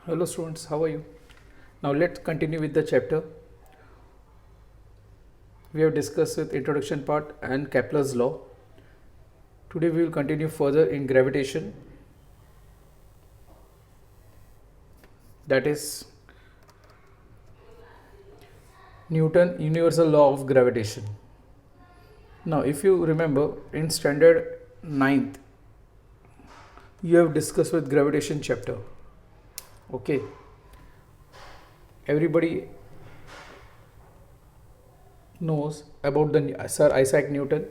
Hello students, how are you? Now let's continue with the chapter. We have discussed with introduction part and Kepler's law. Today we will continue further in gravitation, that is Newton universal law of gravitation. Now if you remember in standard 9th you have discussed with gravitation chapter. Okay, everybody knows about the Sir Isaac Newton.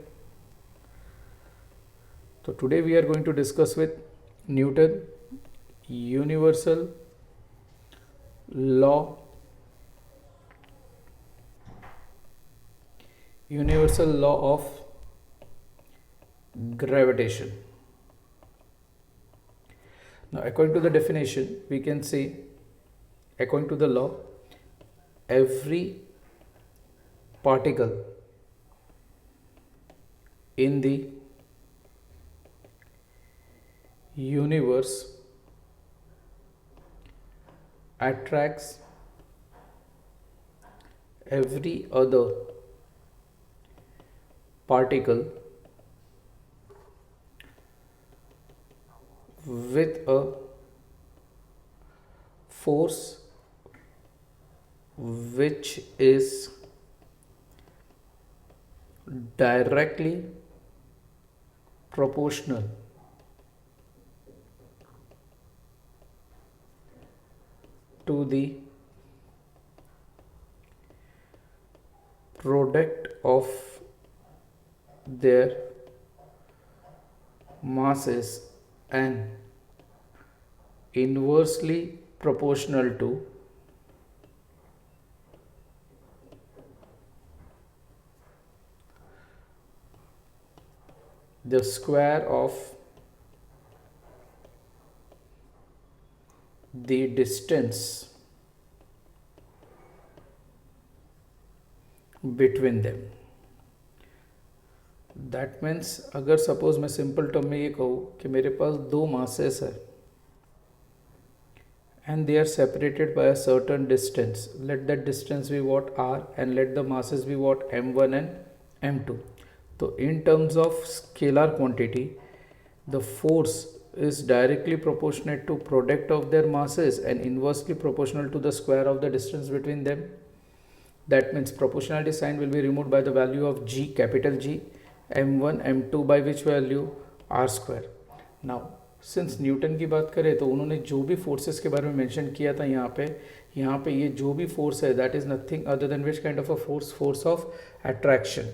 So today we are going to discuss with Newton universal law of gravitation. Now according to the definition we can say, according to the law, every particle in the universe attracts every other particle with a force which is directly proportional to the product of their masses and inversely proportional to the square of the distance between them. That means अगर suppose मैं simple term में ये कहूँ कि मेरे पास दो masses है and they are separated by a certain distance, let that distance be what r and let the masses be what m1 and m2. So in terms of scalar quantity the force is directly proportionate to product of their masses and inversely proportional to the square of the distance between them. That means proportionality sign will be removed by the value of g, capital G, m1 m2 by which value r square. Now since Newton की बात करें तो उन्होंने जो भी forces के बारे में मेंशन किया था यहाँ पे ये जो भी फोर्स है that is nothing other than which kind of a force of attraction.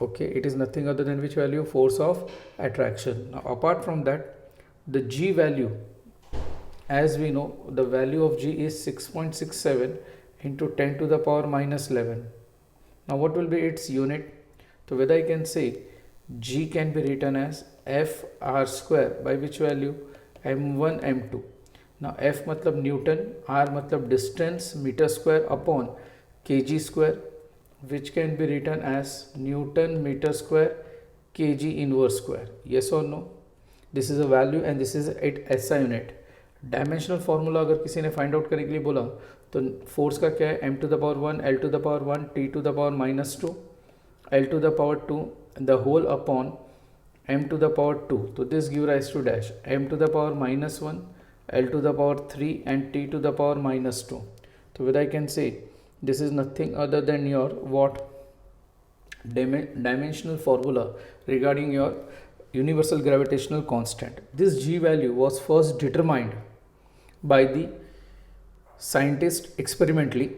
Okay, it is nothing other than which value? Force of attraction. Now apart from that, the g value, as we know, the value of g is 6.67 into 10 to the power minus 11. Now what will be its unit? So whether I can say g can be written as f r square by which value? m1 m2. Now f matlab Newton, r matlab distance, meter square upon kg square, which can be written as Newton meter square kg inverse square. Yes or no? This is a value and this is it SI unit. Dimensional formula अगर किसी ने find out करने के लिए बोला तो force का क्या है? m to the power 1, l to the power 1, t to the power minus 2, l to the power 2 the whole upon m to the power 2. तो this give rise to dash m to the power minus 1, l to the power 3 and t to the power minus 2. तो with I can say this is nothing other than your what dimensional formula regarding your universal gravitational constant. This g value was first determined by the scientist experimentally.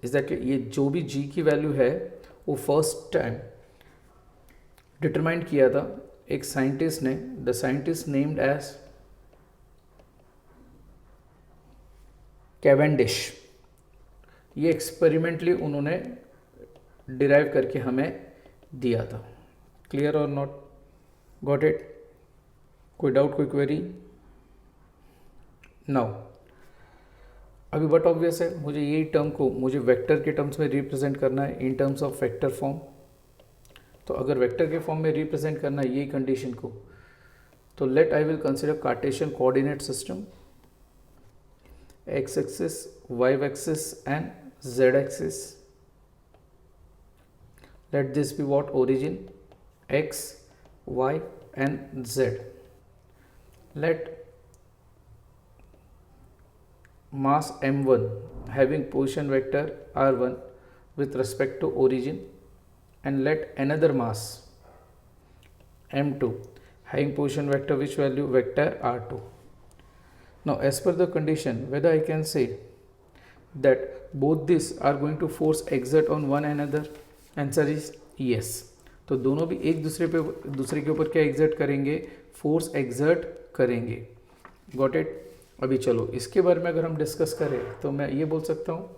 is that ये जो भी g की value है वो first time determine किया था एक scientist ने. The scientist named as Cavendish. ये एक्सपेरिमेंटली उन्होंने डिराइव करके हमें दिया था. क्लियर और नॉट? Got it? कोई डाउट, कोई क्वेरी? नाउ अभी बट ऑब्वियस है मुझे यही टर्म को मुझे वेक्टर के टर्म्स में रिप्रेजेंट करना है इन टर्म्स ऑफ वेक्टर फॉर्म. तो अगर वेक्टर के फॉर्म में रिप्रेजेंट करना है यही कंडीशन को तो let I will consider Cartesian coordinate system. x axis, y axis and z axis. Let this be what? Origin x, y and z. Let mass m1 having position vector r1 with respect to origin, and let another mass m2 having position vector which value? Vector r2. Now as per the condition, whether I can say that both these are going to force exert on one another? Answer is yes. तो दोनों भी एक दूसरे के ऊपर क्या exert करेंगे? Force exert करेंगे. Got it. अभी चलो इसके बारे में अगर हम डिस्कस करें तो मैं ये बोल सकता हूँ,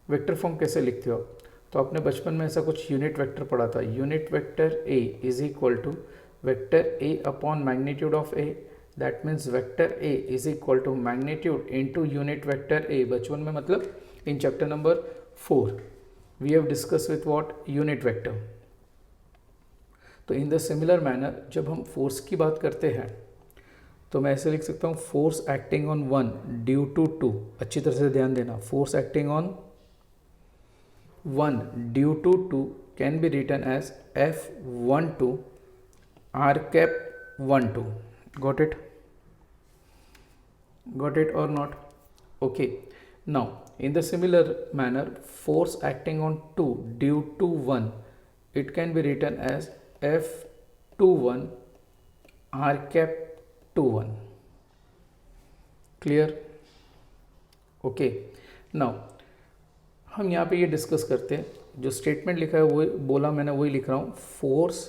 वेक्टर फॉर्म कैसे लिखते हो? तो आपने बचपन में ऐसा कुछ यूनिट वेक्टर पढ़ा था. Unit vector A is equal to vector A upon magnitude of A. That means vector A is equal to magnitude into unit vector A. बचपन में मतलब in chapter number 4 we have discuss with what? Unit vector. तो in the similar manner जब हम force की बात करते हैं तो मैं ऐसे लिख सकता हूँ, force acting on one due to two. अच्छी तरह से ध्यान देना. Force acting on one due to two can be written as F12 R cap 12. Got it? Got it or not? Okay. Now in the similar manner, force acting on 2 due to 1, it can be written as F21 R cap 21. Clear? Okay. Now हम यहाँ पे ये discuss करते हैं. जो statement लिखा है वो बोला मैंने, वही लिख रहा हूँ. Force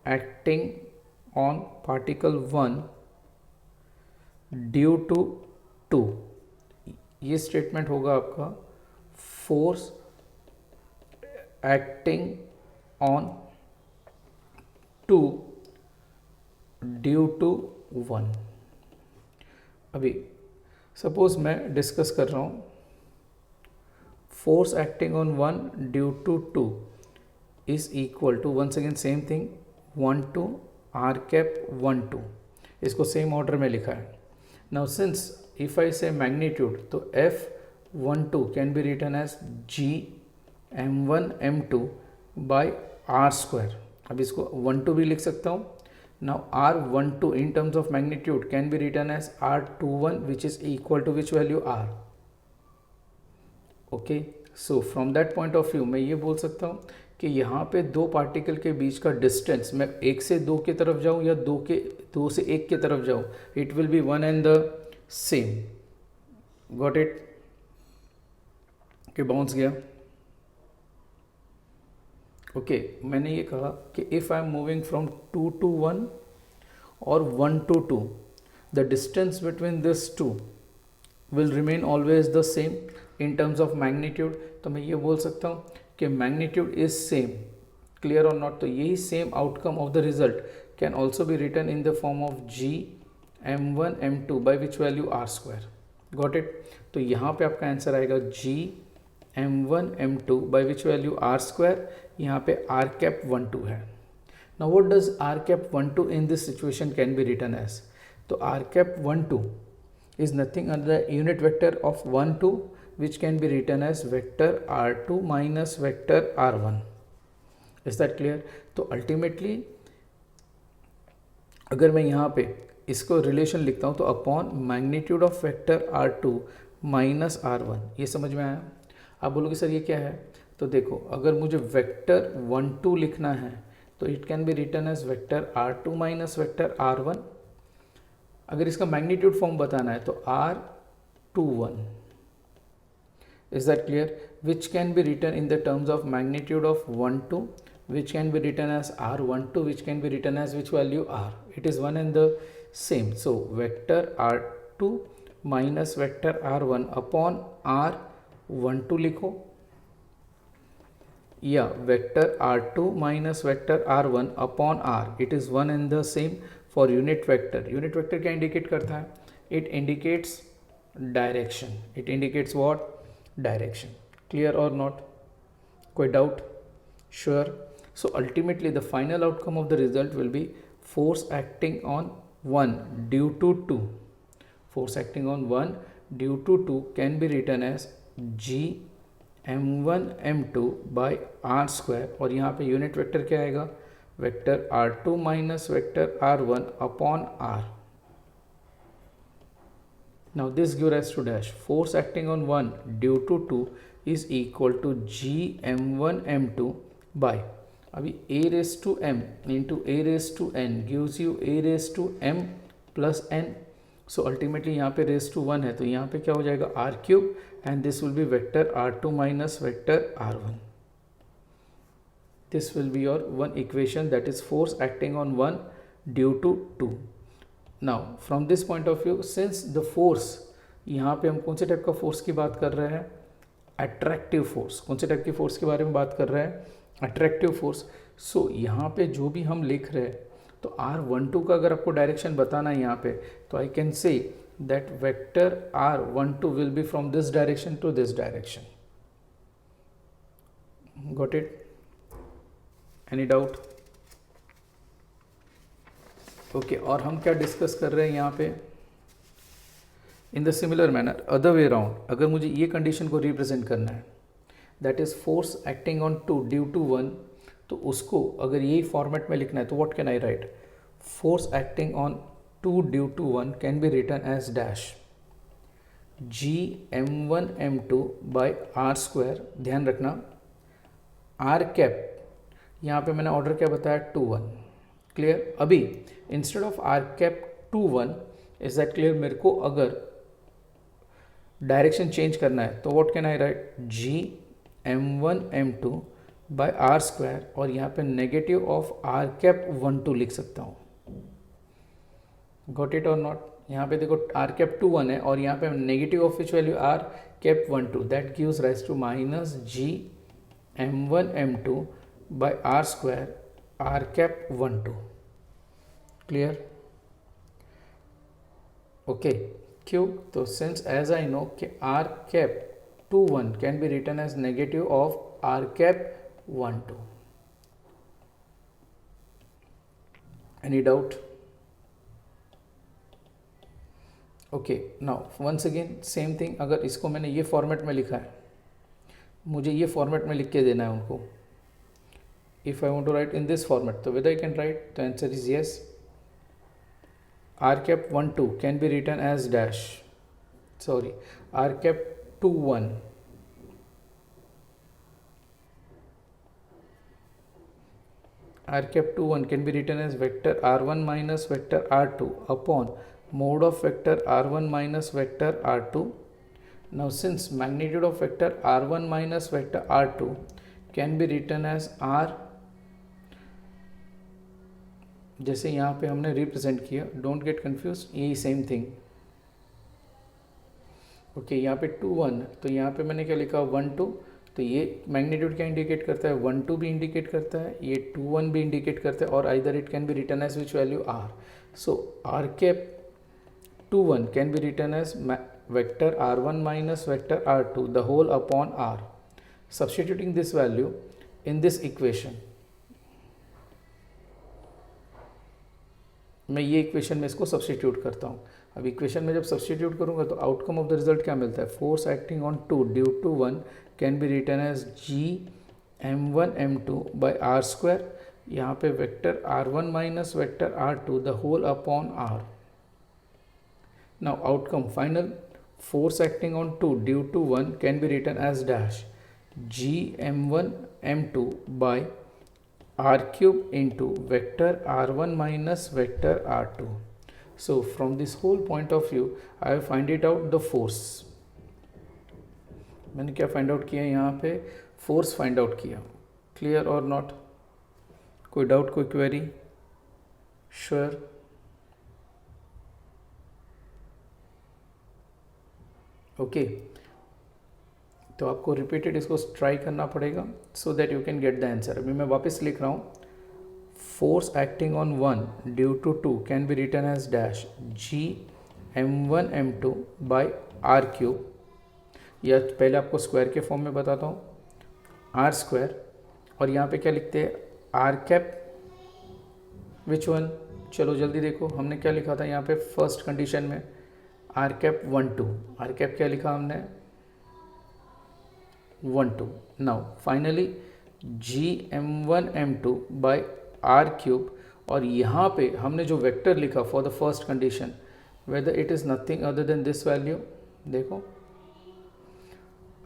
acting on particle 1 due to 2. ये स्टेटमेंट होगा आपका force acting on 2 due to 1. अभी सपोज मैं डिस्कस कर रहा हूँ force acting on 1 due to 2 is equal to, once again same thing, 1 to r cap 1 2. इसको सेम ऑर्डर में लिखा है. नाउ सिंस इफ आई से मैग्नीट्यूड, तो F12 can be written as G m1 m2 by r square. अब इसको 12 भी लिख सकता हूँ. Now R12 in terms of magnitude can be written as R21 which is equal to which value? R. Okay. So from that point of view मैं ये बोल सकता हूँ कि यहाँ पे दो पार्टिकल के बीच का डिस्टेंस, मैं 1 से 2 की तरफ जाऊँ या 2 से 1 की तरफ जाऊँ, it will be one and the same. Got it? कि बाउंस गया. ओके. मैंने ये कहा कि if I am moving from 2 to 1 और 1 to 2, the distance between this two will remain always the same in terms of magnitude. तो मैं ये बोल सकता हूँ कि मैग्नीट्यूड इज सेम. क्लियर और नॉट? तो यही same outcome of the result can also B written in the form of G m1 m2 by which value? R square. Got it? तो यहाँ पे आपका आंसर आएगा G m1 m2 by which value? R square. यहाँ पे R cap 12 है. Now what does R cap 12 in this situation can be written as? तो R cap 12 is nothing other than unit vector of 1 2, which can be written as vector r2 minus vector r1. Is that clear? तो ultimately अगर मैं यहाँ पे इसको relation लिखता हूँ तो upon magnitude of vector r2 minus r1. ये समझ में आया? आप बोलोगे सर ये क्या है? तो देखो, अगर मुझे वेक्टर 1 2 लिखना है तो it can be written as vector r2 minus vector r1. अगर इसका मैग्नीट्यूड फॉर्म बताना है तो R21. Is that clear? Which can be written in the terms of magnitude of 1 2, which can be written as R12, which can be written as which value? R. It is one and the same. So vector R2 minus vector R1 upon R12 लिखो, या vector R2 minus vector R1 upon R. It is one and the same for unit vector. Unit vector क्या indicate करता है? It indicates direction. It indicates what? Direction. Clear और not? कोई doubt? Sure. So ultimately the final outcome of the result will be force acting on 1 due to 2 force acting on 1 due to 2 can be written as g m1 m2 by r square, और यहाँ पे unit vector क्या आएगा, vector r2 minus vector r1 upon r. Now this gives rise to dash. Force acting on 1 due to 2 is equal to g m1 m2 by, अभी a raised to m into a raised to n gives you a raised to m plus n. So ultimately यहाँ पे raised to 1 है तो यहाँ पे क्या हो जाएगा r cube and this will be vector r2 minus vector r1. This will be your one equation, that is force acting on 1 due to 2. Now from this point of view, since the force, यहाँ पे हम कौन से type का force की बात कर रहे हैं, अट्रैक्टिव फोर्स. कौन से टाइप की फोर्स के बारे में बात कर रहे हैं, अट्रैक्टिव फोर्स. सो यहाँ पे जो भी हम लिख रहे हैं तो r12 का अगर आपको डायरेक्शन बताना है यहाँ पे, तो I can say that vector r12 will be from this direction to this direction. Got it? Any doubt? Okay, और हम क्या डिस्कस कर रहे हैं यहाँ पे, in the similar manner other way round, अगर मुझे ये कंडीशन को रिप्रेजेंट करना है, that is force acting on 2 due to 1, तो उसको अगर यही फॉर्मेट में लिखना है तो what can I write, force acting on 2 due to 1 can be written as dash G m1 m2 by R square. ध्यान रखना आर कैप, यहाँ पे मैंने ऑर्डर क्या बताया 2 1. क्लियर? अभी instead of R cap 2 1, is that clear? मेरे को अगर डायरेक्शन चेंज करना है तो what can I write, G m1 m2 by R square, और यहाँ पे नेगेटिव ऑफ आर कैप 1 2 लिख सकता हूँ. गॉट इट और नॉट? यहाँ पे देखो आर कैप 2 1 है और यहाँ पे negative of which value R cap 1 2, that gives rise to minus G m1 m2 by R square R cap 1 2. Clear? Okay, क्यों? तो सिंस एज आई नो कि R cap 2 1 can be written as negative of R cap 1 2. Any doubt? Okay, now once again same thing, अगर इसको मैंने ये format में लिखा है, मुझे ये फॉर्मेट में लिख के देना है उनको. If I want to write in this format, तो whether I can write, the answer is yes. r cap 1 2 can be written as dash, sorry, r cap 2 1 r cap 2 1 can be written as vector r1 minus vector r2 upon mode of vector r1 minus vector r2. Now since magnitude of vector r1 minus vector r2 can be written as r, जैसे यहाँ पे हमने represent किया, don't get confuse, यही same thing. Okay, यहाँ पे 2 1, तो यहाँ पे मैंने क्या लिखा 1 2, तो ये मैग्नीट्यूड क्या इंडिकेट करता है, 1 2 भी इंडिकेट करता है, ये 2 1 भी इंडिकेट करता है, और either it can be written as which value R. So R cap 2 1 can be written as vector r1 minus vector r2 the whole upon r. Substituting this value in this equation, मैं ये equation में इसको substitute करता हूँ. अब equation में जब substitute करूँगा तो आउटकम ऑफ द रिजल्ट क्या मिलता है, force acting on 2 due to 1 can be written as G m1 m2 by R square, यहाँ पे vector r1 minus vector r2 the whole upon r. Now outcome final, force acting on 2 due to 1 can be written as dash G m1 m2 by r cube into vector r1 minus vector r2. So from this whole point of view I have find it out the force. मैंने क्या find out किया, यहाँ पे force find out किया. Clear और not? कोई doubt, कोई query? Sure? Okay, तो आपको रिपीटेड इसको ट्राई करना पड़ेगा so that you can get the answer. अभी मैं वापस लिख रहा हूँ, force acting on 1 due to 2 can be written as dash G m1 m2 by R cube, या पहले आपको स्क्वायर के फॉर्म में बताता हूँ, आर स्क्वायर, और यहाँ पे क्या लिखते हैं आर कैप विच वन. चलो जल्दी देखो, हमने क्या लिखा था यहाँ पे फर्स्ट कंडीशन में, आर कैप 1 2, आर कैप क्या लिखा हमने 1 2। Now finally G m1 m2 by R cube, और यहाँ पे हमने जो वेक्टर लिखा for the first condition whether it is nothing other than this value, देखो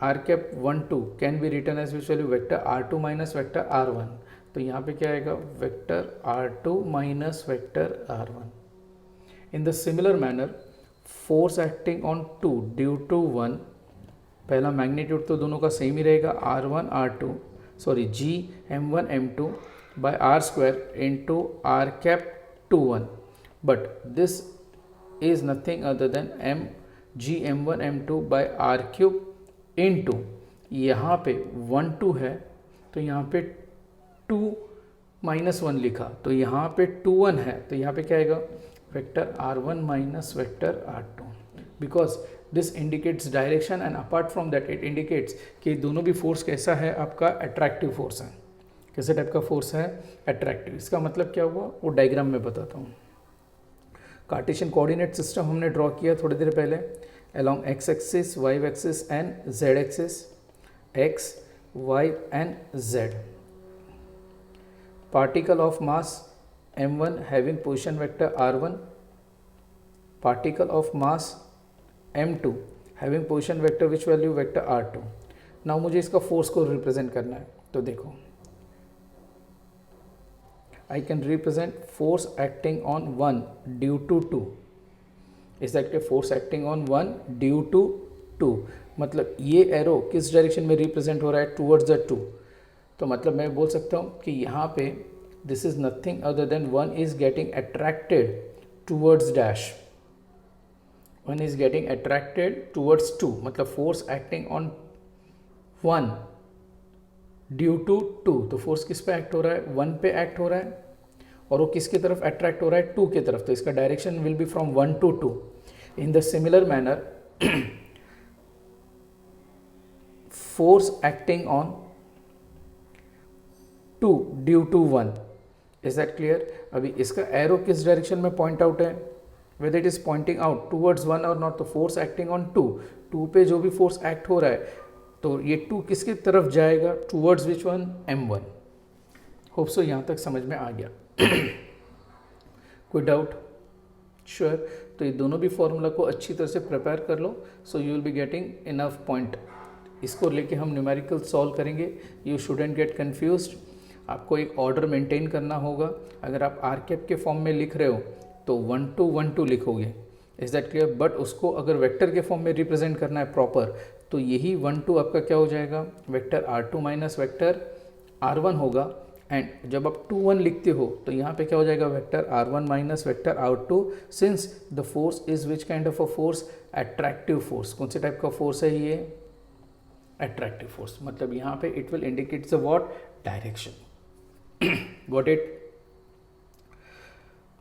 R cap 1 2 can be written as which value vector r2 minus vector r1। तो यहाँ पे क्या आएगा vector r2 minus vector r1। In the similar manner force acting on 2 due to 1, पहला magnitude तो दोनों का सेम ही रहेगा r1 r2 sorry G m1 m2 by R square into R cap 2 1, but this is nothing other than m G m1 m2 by R cube into यहाँ पे 1 2 है तो यहाँ पे 2 माइनस 1 लिखा, तो यहाँ पे 2 1 है तो यहाँ पे क्या आएगा vector r1 minus vector r2, because this indicates direction and apart from that it indicates कि दोनों भी फोर्स कैसा है आपका अट्रैक्टिव फोर्स है। कैसे टाइप का फोर्स है अट्रैक्टिव। इसका मतलब क्या हुआ वो डायग्राम में बताता हूँ। कार्टेशियन कोऑर्डिनेट सिस्टम हमने ड्रॉ किया थोड़ी देर पहले along x axis, y axis and z axis, x, y and z. Particle of mass m1 having position vector r1, particle of mass m2 having position vector which value vector r2। now मुझे इसका force को represent करना है, तो देखो I can represent force acting on 1 due to 2 is that के force acting on 1 due to 2, मतलब ये एरो किस डायरेक्शन में रिप्रेजेंट हो रहा है टूवर्ड्स द 2। तो मतलब मैं बोल सकता हूँ कि यहाँ पे this is nothing other than 1 is getting attracted towards dash, 1 is getting attracted towards 2, मतलब force acting on 1 due to 2। तो फोर्स किस पे एक्ट हो रहा है 1 पे एक्ट हो रहा है और वो किसकी तरफ अट्रैक्ट हो रहा है 2 की तरफ, तो इसका direction will be from 1 to 2। In the similar manner force acting on 2 due to 1, is that clear. अभी इसका एरो किस डायरेक्शन में पॉइंट आउट है, whether it is pointing out towards 1 और नॉट, तो फोर्स एक्टिंग ऑन 2 पे जो भी फोर्स एक्ट हो रहा है तो ये 2 किसकी तरफ जाएगा towards which one m1। Hope so यहाँ तक समझ में आ गया। कोई डाउट? श्योर। तो ये दोनों भी फॉर्मूला को अच्छी तरह से प्रिपेयर कर लो, so you will be getting enough point. इसको लेके हम न्यूमेरिकल सॉल्व करेंगे, यू शुडेंट गेट कन्फ्यूज्ड। आपको एक ऑर्डर मेंटेन करना होगा। अगर आप आर कैप के फॉर्म में लिख रहे हो तो 1 2 1 2 लिखोगे, इज दैट क्लियर। बट उसको अगर वेक्टर के फॉर्म में रिप्रेजेंट करना है प्रॉपर, तो यही 1 2 आपका क्या हो जाएगा vector r2 minus vector r1 होगा। एंड जब आप 2 1 लिखते हो तो यहाँ पे क्या हो जाएगा vector r1 minus vector r2, since the force is which kind of a force attractive force. कौन से टाइप का फोर्स है ये अट्रैक्टिव फोर्स, मतलब यहाँ पे it will indicate the what direction. Got it.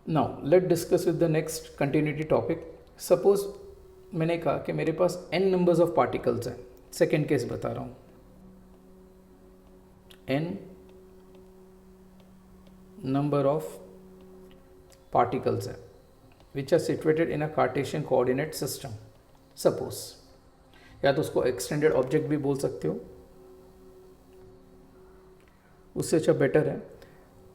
Now let discuss with the next continuity topic. Suppose मैंने कहा कि मेरे पास n नंबर्स ऑफ पार्टिकल्स हैं, सेकेंड केस बता रहा हूँ, n number of particles है which are situated in a Cartesian coordinate system। suppose, या तो उसको extended object भी बोल सकते हो, उससे अच्छा बेटर है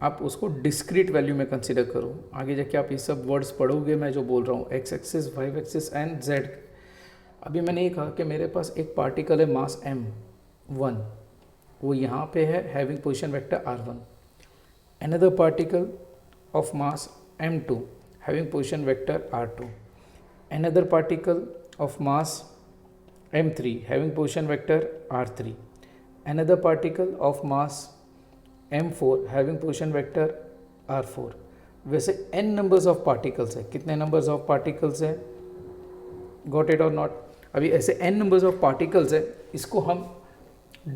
आप उसको discrete value में कंसिडर करो। आगे जाके आप ये सब वर्ड्स पढ़ोगे मैं जो बोल रहा हूँ, x axis y axis and z। अभी मैंने ये कहा कि मेरे पास एक पार्टिकल है मास m1, वो यहाँ पे है having position vector r1। another particle of mass m2 having position vector r2, another particle of mass m3 having position vector r3, another particle of mass m4 having position vector r4। वैसे n numbers of particles है, कितने numbers of particles है, got it or not। अभी ऐसे n numbers of particles है, इसको हम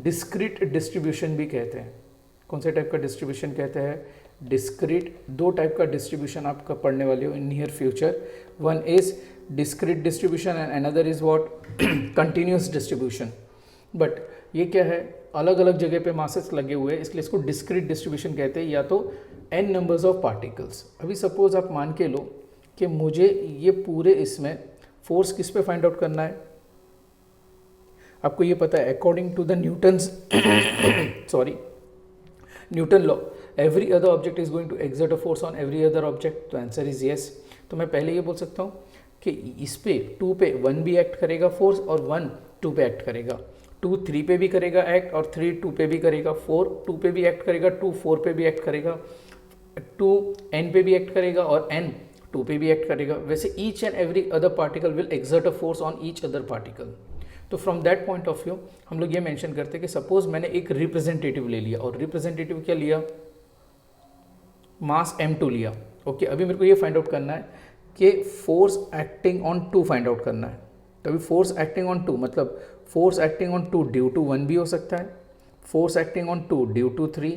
discrete distribution भी कहते हैं। कौन से टाइप का डिस्ट्रीब्यूशन कहते हैं डिस्क्रीट। दो टाइप का डिस्ट्रीब्यूशन आपका पढ़ने वाले हो इन near future, one is discrete distribution and another is what continuous distribution. But ये क्या है अलग अलग जगह पे मासेस लगे हुए हैं, इसलिए इसको डिस्क्रीट डिस्ट्रीब्यूशन कहते हैं, या तो n नंबर्स ऑफ पार्टिकल्स। अभी सपोज आप मान के लो कि मुझे ये पूरे इसमें फोर्स किस पे फाइंड आउट करना है? आपको ये पता है according to the Newton's sorry Newton law every other object is going to exert a force on every other object, तो आंसर इज येस। तो मैं पहले ये बोल सकता हूँ कि इस पे 2 पे 1 भी एक्ट करेगा फोर्स और 1 2 पे एक्ट करेगा, 2 3 पे भी करेगा एक्ट और 3 2 पे भी करेगा, 4 2 पे भी एक्ट करेगा, 2 4 पे भी एक्ट करेगा, 2 n पे भी एक्ट करेगा और n 2 पे भी एक्ट करेगा। वैसे each and every other particle will exert a force on each other particle. तो from that point of view हम लोग ये मेंशन करते हैं कि सपोज मैंने एक रिप्रेजेंटेटिव ले लिया और रिप्रेजेंटेटिव क्या लिया? मास m2 लिया। ओके, अभी मेरे को ये फाइंड आउट करना है कि force acting on 2 find out करना है। तो अभी फोर्स एक्टिंग ऑन 2 मतलब force acting on 2 due to 1 भी हो सकता है, force acting on 2 due to 3,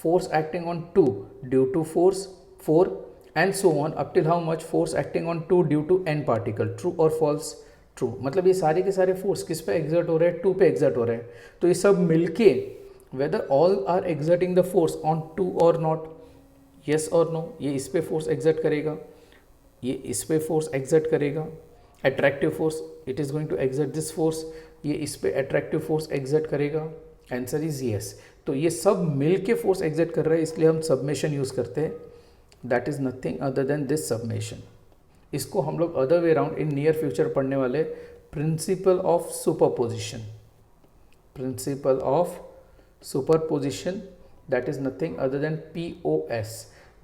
force acting on 2 due to force 4 and so on up till how much force acting on 2 due to n particle. True और false? True. मतलब ये सारे के सारे फोर्स किस पे एग्जर्ट हो रहे हैं? 2 पे एग्जर्ट हो रहे हैं। तो ये सब मिलके whether all are exerting the force on 2 और नॉट, यस और नो। ये इस पे फोर्स एग्जर्ट करेगा, ये इस पे फोर्स एग्जर्ट करेगा, attractive force it is going to exert this force, ये इस पे अट्रैक्टिव फोर्स एग्जर्ट करेगा, आंसर इज यस। तो ये सब मिल के फोर्स एग्जर्ट कर रहा है, इसलिए हम सबमेशन यूज़ करते हैं, that is nothing other than this summation. इसको हम लोग other way round in near future पढ़ने वाले principle of superposition, principle of superposition that is nothing other than POS।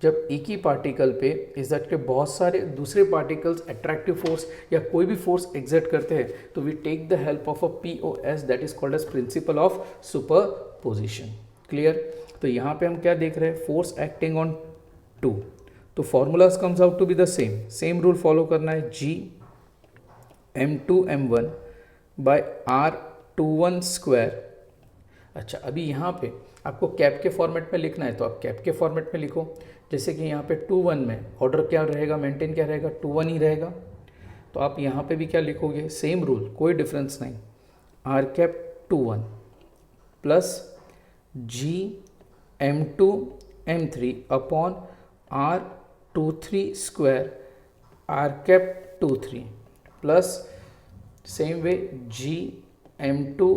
जब एक ही पार्टिकल पे एग्जैक्ट के बहुत सारे दूसरे पार्टिकल्स अट्रैक्टिव फोर्स या कोई भी फोर्स एग्जर्ट करते हैं तो we take the help of a POS that is called as principle of superposition. Clear? तो यहाँ पे हम क्या देख रहे हैं? फोर्स एक्टिंग ऑन 2, तो formulas comes out to be the same rule follow करना है, G m2 m1 bye r21 square. अच्छा, अभी यहाँ पे आपको कैप के फॉर्मेट में लिखना है तो आप कैप के फॉर्मेट में लिखो। जैसे कि यहाँ पे 2 1 में ऑर्डर क्या रहेगा, मेंटेन क्या रहेगा, 2 1 ही रहेगा। तो आप यहाँ पे भी क्या लिखोगे? सेम रूल, कोई डिफरेंस नहीं, r cap 2 1 plus G m2 m3 upon r23 square r cap 2 3 plus same way G m2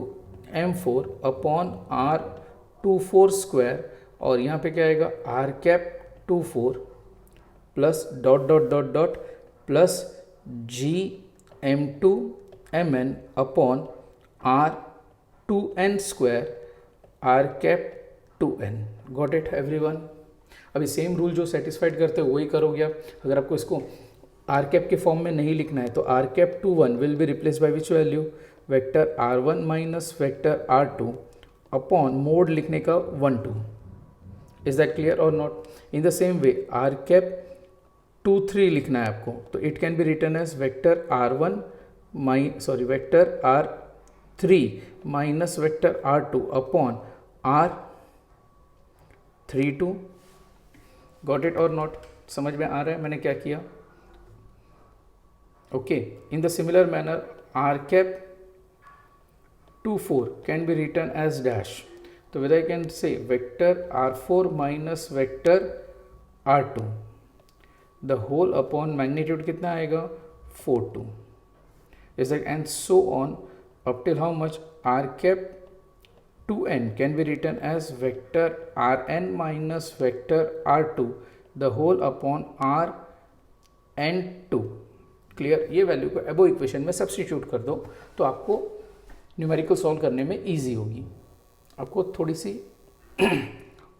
m4 upon r24 square और यहाँ पे क्या आएगा? r cap 24 plus dot dot dot dot plus G m2 mn upon r2n square r cap 2n। Got it everyone? अभी same rule जो satisfied करते हैं वही करोगे आप। अगर आपको इसको आर कैप के फॉर्म में नहीं लिखना है तो R cap 2 1 will be replace by which value? Vector r1 minus vector r2 upon mod लिखने का 1 2। इज दैट क्लियर और not? In the same way R cap 2 3 लिखना है आपको तो it can be written as vector r1 vector r3 minus vector r2 upon r32। Got it और not? समझ में आ रहा है मैंने क्या किया? Okay, in the similar manner r cap 2 4 can be written as dash, तो whether I can say vector r4 minus vector r2 the whole upon magnitude कितना आएगा? 4 2 is that and so on up till how much r cap 2n can be written as vector rn minus vector r2 the whole upon rn2। Clear? ये value को अबो equation में substitute कर दो तो आपको numerical solve करने में easy होगी, आपको थोड़ी सी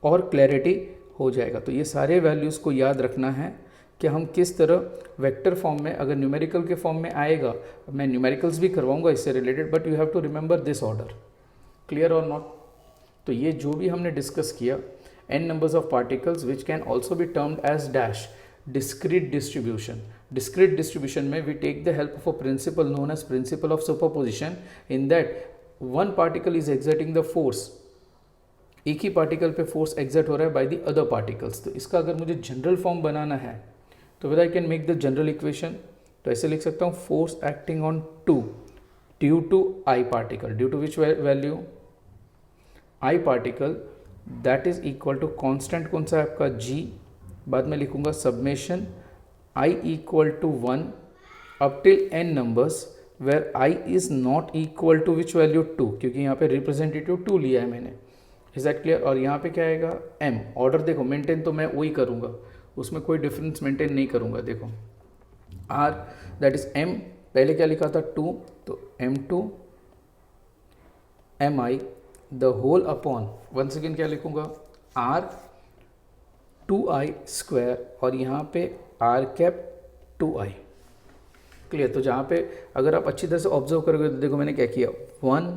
और क्लैरिटी हो जाएगा। तो ये सारे वैल्यूज़ को याद रखना है कि हम किस तरह वेक्टर फॉर्म में, अगर न्यूमेरिकल के फॉर्म में आएगा, मैं न्यूमेरिकल्स भी करवाऊंगा इससे related, but you have to remember this order. Clear और नॉट? तो ये जो भी हमने डिस्कस किया, n numbers of particles which can also be termed as dash discrete distribution. Discrete distribution में we take the help of a principle known as principle of superposition in that one particle is exerting the force, एक ही पार्टिकल पे force exert हो रहा है by the other particles. तो इसका अगर मुझे जनरल फॉर्म बनाना है तो whether I can make the general equation, तो ऐसे लिख सकता हूँ force acting on 2 due to I particle, due to which value? I particle that is equal to constant कौन सा है आपका? G, बाद में लिखूंगा summation I equal to 1 up till n numbers where i is not equal to which value 2, क्योंकि यहाँ पे रिप्रेजेंटेटिव 2 लिया है मैंने. Is that clear? और यहाँ पे क्या आएगा m. ऑर्डर देखो मेंटेन तो मैं वही करूँगा, उसमें कोई डिफरेंस मेंटेन नहीं करूँगा. देखो r दैट इज m, पहले क्या लिखा था 2, तो m2 mi the whole upon, one second क्या लिखूँगा r 2i स्क्वायर, और यहाँ पे r कैप 2i. क्लियर? तो जहाँ पे अगर आप अच्छी तरह से ऑब्जर्व करोगे तो देखो मैंने क्या किया, 1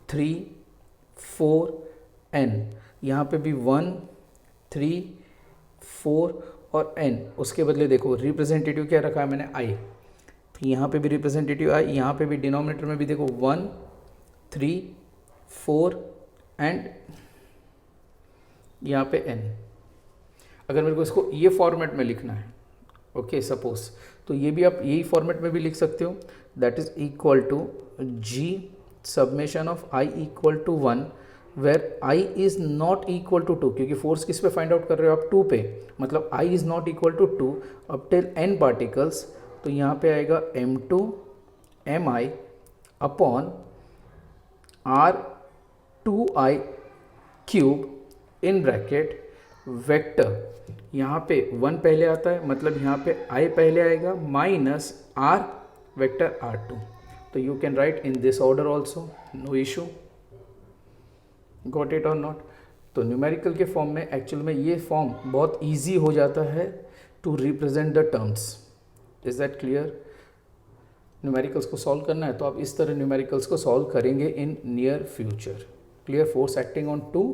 3 4 n, यहाँ पे भी 1 3 4 और n. उसके बदले देखो रिप्रेजेंटेटिव क्या रखा है मैंने i, यहाँ पे भी रिप्रेजेंटेटिव i, यहाँ पे भी डिनोमिनेटर में भी देखो 1 3 4 एंड यहाँ पे n. अगर मेरे को इसको ये फॉर्मेट में लिखना है, ओके सपोज, तो ये भी आप यही फॉर्मेट में भी लिख सकते हो, that is equal to g summation of i equal to 1 where i is not equal to 2, क्योंकि फोर्स किस पे फाइंड आउट कर रहे हो आप 2 पे, मतलब i is not equal to 2 up till n particles. तो यहाँ पे आएगा m2 mi upon r 2i cube in bracket vector, यहाँ पे 1 पहले आता है मतलब यहाँ पे i पहले आएगा माइनस r वेक्टर r2. तो you can write in this order also, no issue. Got it और नॉट? तो न्यूमेरिकल के फॉर्म में एक्चुअल में ये फॉर्म बहुत इजी हो जाता है to represent the terms. Is that clear? Numericals को सॉल्व करना है तो आप इस तरह न्यूमेरिकल्स को सॉल्व करेंगे in near future. Clear? Force acting on 2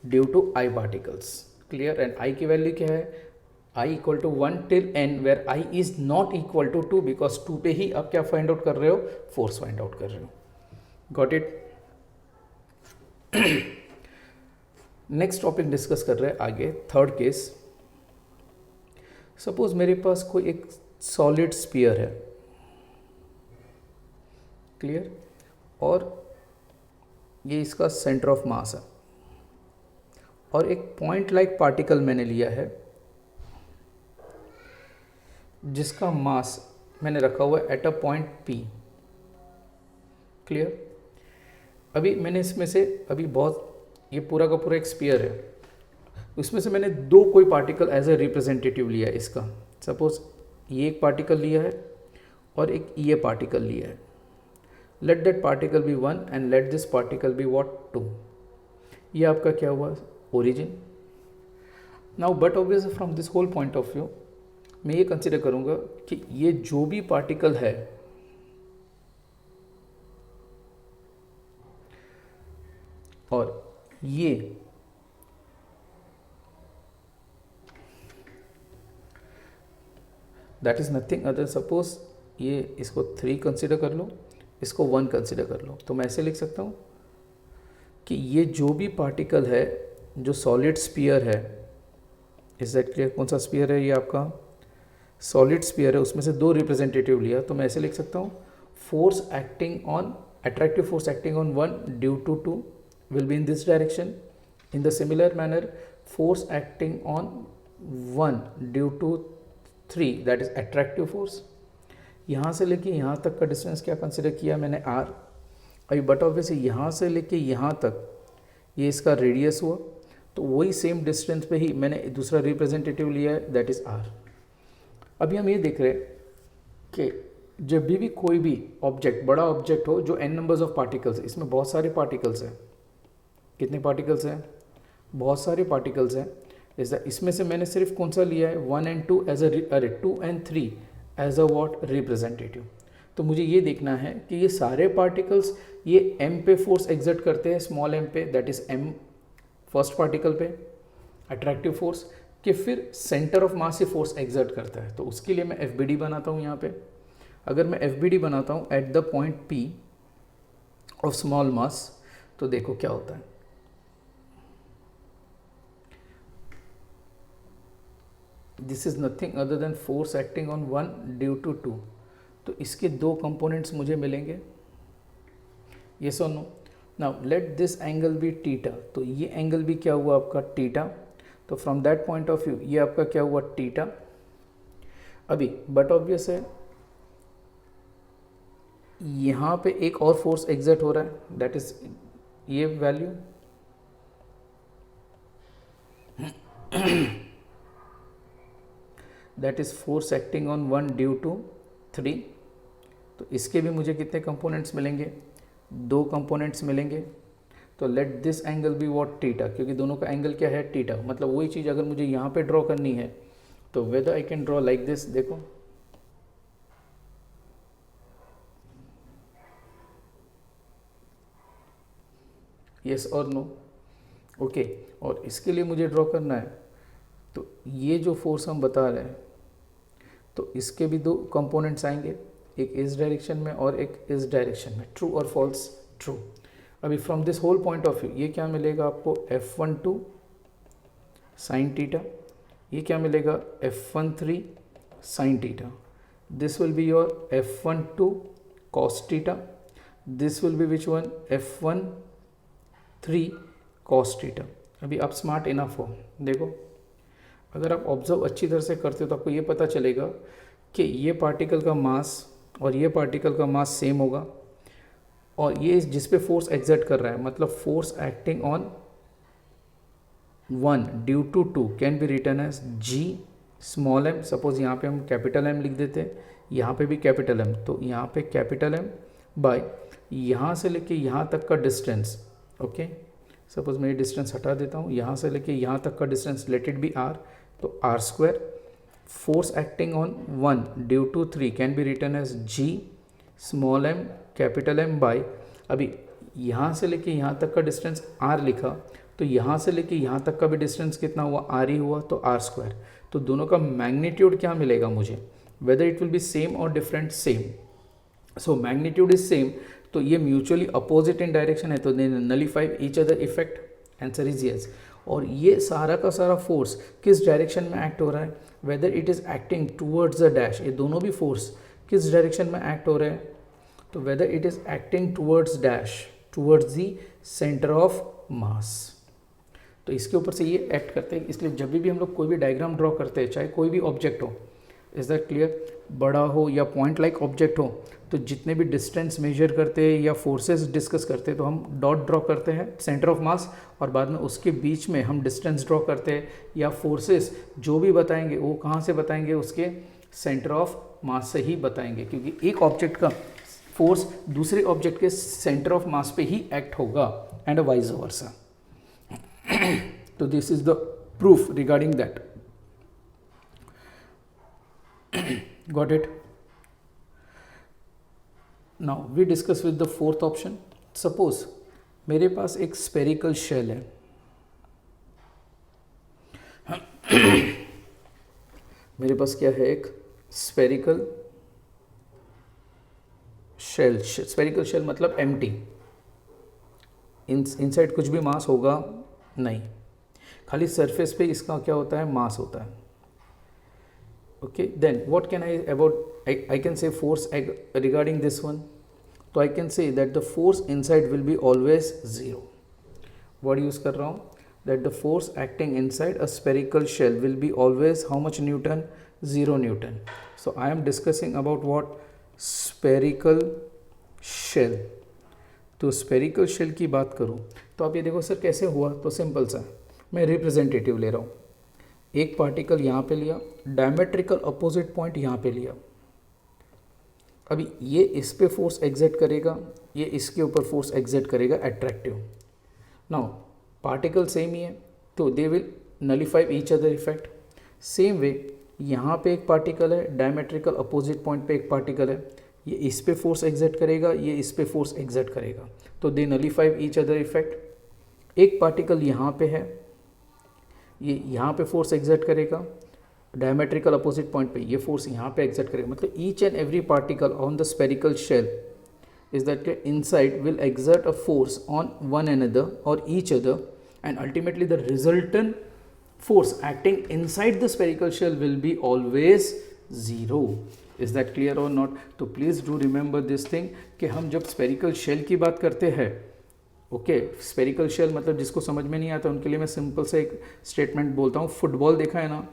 due to i particles. Clear? And i की वैल्यू क्या है, i equal to 1 till n where i is not equal to 2, because 2 पे ही आप क्या फाइंड आउट कर रहे हो, फोर्स फाइंड आउट कर रहे हो. Got it? Next topic discuss कर रहे हैं आगे, थर्ड केस. सपोज मेरे पास कोई एक सॉलिड स्फीयर है, क्लियर, और ये इसका सेंटर ऑफ मास है, और एक पॉइंट लाइक पार्टिकल मैंने लिया है जिसका मास मैंने रखा हुआ है at a point P. Clear? अभी मैंने इसमें से अभी बहुत, ये पूरा का पूरा एक स्फीयर है, उसमें से मैंने 2 कोई पार्टिकल एज ए रिप्रेजेंटेटिव लिया है इसका. सपोज ये एक पार्टिकल लिया है और एक ये पार्टिकल लिया है. Let that particle be 1 and let this particle be what 2. ये आपका क्या हुआ, origin. Now but obviously from this whole point of view मैं ये कंसिडर करूंगा कि ये जो भी पार्टिकल है और ये that is nothing other, suppose ये इसको 3 कंसिडर कर लो, इसको 1 कंसिडर कर लो, तो मैं ऐसे लिख सकता हूँ कि ये जो भी पार्टिकल है जो सॉलिड स्फीयर है, इज दैट क्लियर? कौन सा स्फीयर है ये आपका, सॉलिड स्फीयर है, उसमें से 2 रिप्रेजेंटेटिव लिया, तो मैं ऐसे लिख सकता हूँ force acting on, attractive force acting on 1 due to 2 will be in this direction. In the similar manner force acting on 1 due to 3 that is attractive force. यहाँ से लेके यहाँ तक का डिस्टेंस क्या कंसिडर किया मैंने r. अभी बट ऑब्वियसली यहाँ से लेके यहाँ तक ये इसका रेडियस हुआ, तो वही सेम डिस्टेंस पे ही मैंने दूसरा रिप्रेजेंटेटिव लिया है दैट इज़ r. अभी हम ये देख रहे हैं कि जब भी कोई भी ऑब्जेक्ट, बड़ा ऑब्जेक्ट हो जो n नंबर्स ऑफ पार्टिकल्स है, इसमें बहुत सारे पार्टिकल्स हैं. कितने पार्टिकल्स हैं, बहुत सारे पार्टिकल्स हैं. इसमें से मैंने सिर्फ कौन सा लिया है 1 and 2 एज अरे 2 and 3 as a what representative. तो मुझे ये देखना है कि ये सारे पार्टिकल्स ये m पे फोर्स एग्जर्ट करते हैं, स्मॉल m पे, that is m first particle पे अट्रैक्टिव फोर्स, कि फिर सेंटर ऑफ मास से फोर्स एग्जर्ट करता है. तो उसके लिए मैं FBD बनाता हूँ यहाँ पे. अगर मैं FBD बनाता हूँ at the point P of small mass, तो देखो क्या होता है. This is nothing other than force acting on 1 due to 2. तो इसके 2 कंपोनेंट्स मुझे मिलेंगे, यस और no. Now let this angle be theta. तो ये एंगल भी क्या हुआ आपका थीटा. तो from that point of view ये आपका क्या हुआ थीटा. अभी बट ऑब्वियस है यहाँ पे एक और फोर्स एग्जर्ट हो रहा है, दैट इज ये value, that is force acting on 1 due to 3। तो इसके भी मुझे कितने कंपोनेंट्स मिलेंगे, 2 कंपोनेंट्स मिलेंगे। तो late this angle be what, theta, क्योंकि दोनों का एंगल क्या है, थीटा। मतलब वही चीज़ अगर मुझे यहाँ पे ड्रॉ करनी है तो whether I can draw like this, देखो यस और नो, ओके। और इसके लिए मुझे ड्रॉ करना है, तो ये जो फोर्स हम बता रहे हैं तो इसके भी 2 कंपोनेंट्स आएंगे, एक इस डायरेक्शन में और एक इस डायरेक्शन में। ट्रू और फॉल्स, ट्रू। अभी from this whole point of view ये क्या मिलेगा आपको, F12 साइन थीटा, ये क्या मिलेगा, F13 sine theta. This will be your F12 cos theta, this will be which one, F13 cos theta. अभी आप स्मार्ट इनफ हो, देखो अगर आप ऑब्जर्व अच्छी तरह से करते हो तो आपको ये पता चलेगा कि ये पार्टिकल का मास और ये पार्टिकल का मास सेम होगा, और ये जिस पे फोर्स एग्जर्ट कर रहा है, मतलब force acting on 1 due to 2 can be written as G small m। Suppose यहाँ पे हम कैपिटल M लिख देते हैं, यहाँ पे भी कैपिटल M, तो यहाँ पे कैपिटल M बाय यहाँ से लेके यहाँ तक का डिस्टेंस, ओके। सपोज मैं ये डिस्टेंस हटा देता हूँ, यहाँ से लेके यहाँ तक का distance let it be r, तो r square. Force acting on 1 due to 3 can be written as G small m capital M by, अभी यहाँ से लेके यहाँ तक का डिस्टेंस r लिखा, तो यहाँ से लेके यहाँ तक का भी डिस्टेंस कितना हुआ, r ही हुआ, तो r स्क्वायर। तो दोनों का मैग्नीट्यूड क्या मिलेगा मुझे, whether it will be same और different, same. So magnitude is same, तो ये म्यूचुअली अपोजिट इन डायरेक्शन है, तो they nullify each other effect, answer is yes. और ये सारा का सारा फोर्स किस डायरेक्शन में एक्ट हो रहा है, whether it is acting towards the dash, ये दोनों भी फोर्स किस डायरेक्शन में एक्ट हो रहे हैं, तो weather it is acting towards dash, towards the centre of mass. तो इसके ऊपर से ये एक्ट करते हैं, इसलिए जब भी हम लोग कोई भी डायग्राम ड्रॉ करते हैं, चाहे कोई भी ऑब्जेक्ट हो, इज दैट क्लियर, बड़ा हो या पॉइंट लाइक ऑब्जेक्ट हो, तो जितने भी डिस्टेंस मेजर करते हैं या फोर्सेस डिस्कस करते हैं तो हम डॉट ड्रॉ करते हैं सेंटर ऑफ मास, और बाद में उसके बीच में हम डिस्टेंस ड्रॉ करते हैं, या फोर्सेस जो भी बताएंगे वो कहाँ से बताएंगे, उसके सेंटर ऑफ मास से ही बताएंगे, क्योंकि एक ऑब्जेक्ट का फोर्स दूसरे ऑब्जेक्ट के सेंटर ऑफ मास पे ही एक्ट होगा, एंड वाइस वर्सा। तो this is the proof regarding that. Got it? Now we discuss with the fourth option. Suppose मेरे पास एक spherical shell है, मेरे पास क्या है, एक spherical shell। spherical shell मतलब empty, इनसाइड कुछ भी मास होगा नहीं, खाली सरफेस पे इसका क्या होता है, मास होता है। Okay, then what can I about, I can say force regarding this one, so I can say that the force inside will be always 0. What use कर रहा हूँ, that the force acting inside a spherical shell will be always how much Newton, 0 Newton. So I am discussing about what, spherical shell। तो spherical shell की बात करूँ तो आप ये देखो सर कैसे हुआ, तो सिंपल सा, मैं रिप्रेजेंटेटिव ले रहा हूँ, एक पार्टिकल यहाँ पे लिया, डायमेट्रिकल अपोजिट पॉइंट यहाँ पे लिया, अभी ये इस पे फोर्स एग्जर्ट करेगा, ये इसके ऊपर फोर्स एग्जर्ट करेगा एट्रैक्टिव। नाउ पार्टिकल सेम ही है, तो they will nullify each other effect. Same way यहाँ पे एक पार्टिकल है, डायमेट्रिकल अपोजिट पॉइंट पे एक पार्टिकल है, ये इस पे फोर्स एग्जर्ट करेगा, ये इस पे फोर्स एग्जर्ट करेगा, तो they nullify each other effect. एक पार्टिकल यहाँ पे है, ये यहाँ पे फोर्स एग्जर्ट करेगा, डायमेट्रिकल अपोजिट पॉइंट पे ये फोर्स यहाँ पे एग्जर्ट करेगा, मतलब each and every particle on the spherical shell is that inside will exert a force on one another और each other, and ultimately the resultant force acting inside the spherical shell will be always 0. Is that clear or not? तो please do remember this thing कि हम जब spherical shell की बात करते हैं, okay, spherical shell मतलब जिसको समझ में नहीं आता उनके लिए मैं सिंपल से एक स्टेटमेंट बोलता हूँ, फुटबॉल देखा है ना,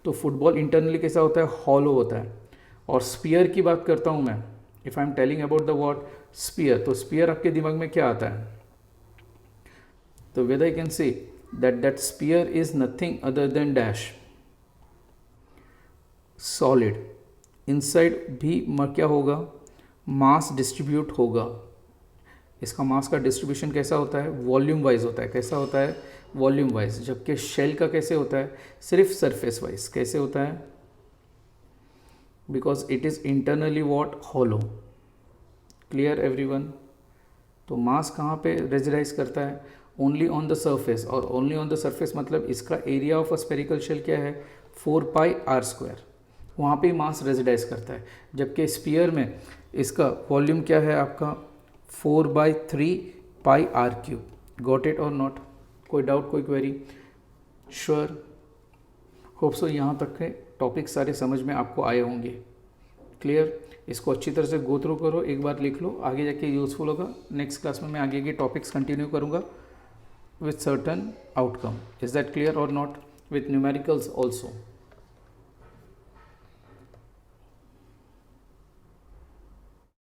तो फुटबॉल इंटरनली कैसा होता है, हॉलो होता है। और स्पीयर की बात करता हूँ मैं, if I am telling about the word sphere, तो स्पीयर आपके दिमाग में क्या आता है, तो whether I can say that sphere is nothing other than dash solid. Inside भी क्या होगा, मास डिस्ट्रीब्यूट होगा। इसका मास का डिस्ट्रीब्यूशन कैसा होता है, वॉल्यूम वाइज होता है। कैसा होता है, वॉल्यूम वाइज। जबकि शेल का कैसे होता है, सिर्फ सरफेस वाइज। कैसे होता है, because it is internally what, hollow. Clear everyone. तो मास कहाँ पे रेजिडाइज करता है, ओनली ऑन द सरफेस। और ओनली ऑन द सरफेस मतलब इसका area of a spherical shell क्या है, 4πr²। वहाँ पे मास रेजिडाइज करता है। जबकि स्पीयर में इसका वॉल्यूम क्या है आपका, 4/3πr³। गॉट इट और नॉट, कोई डाउट, कोई क्वेरी? श्योर, होप सो यहाँ तक के टॉपिक सारे समझ में आपको आए होंगे। क्लियर, इसको अच्छी तरह से गो थ्रू करो, एक बार लिख लो, आगे जाके यूज़फुल होगा। नेक्स्ट क्लास में मैं आगे के टॉपिक्स कंटिन्यू करूँगा with certain outcome. Is that clear और नॉट, विथ न्यूमेरिकल्स ऑल्सो।